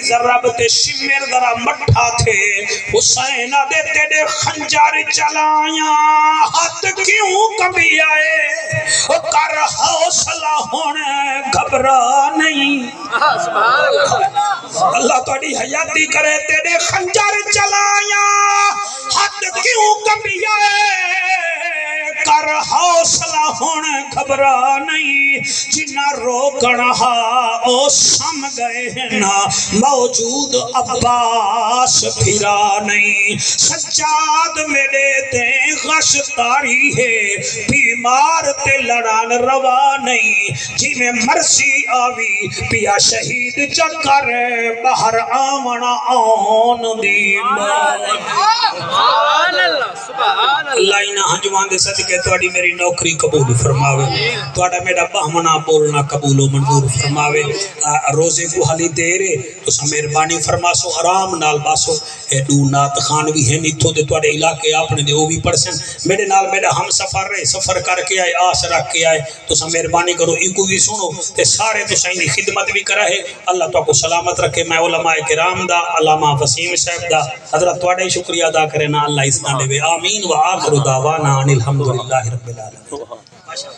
ضرب تے شمر ذرا مٹھا تھے حسین دے تیرے خنجر چلایا ہاتھ کیوں کبھی آئے کر حوصلہ ہونے گھبرا نہیں اللہ تہاڈی حیاتی کرے تیرے خنجر چلایا ہاتھ کیوں کبھی آئے کر حوصلہ ہونے گھبرا نہیں جنہ روکنا او سم گئے ہیں نا موجود عباس پھرا نہیں سجاد میرے تے غش تاری ہے بیمار تے لڑان روا نہیں جی میں مرسی آوی پیا شہید چکر باہر آمنا آن دی اللہ انہاں ہنجوان دے صدقے تواڈی میری نوکری قبول فرماوے تواڈا میرا بہمنا بولنا قبول و منظور فرماوے روزے کو حالی دیرے تو سا مہربانی فرماسو آرام نال باسو اے دو نات خان بھی ہیں نیتھو دے تواڈے علاقے اپنے دے او بھی پڑسن میرے نال میرا ہم سفر رہے سفر کر کے آئے آس رکھ کے آئے تو سا مہربانی کرو ایکو بھی سنو تے سارے تو سائنی خدمت بھی کرا ہے اللہ تو آپ کو سلامت رکھے میں علماء کرام دا علامہ وسیم صاحب دا حضرت تواڈے شکریہ ادا کرے نا اللہ اس نال دے آمین و آخر دعوانا ان الحمدللہ رب العالمین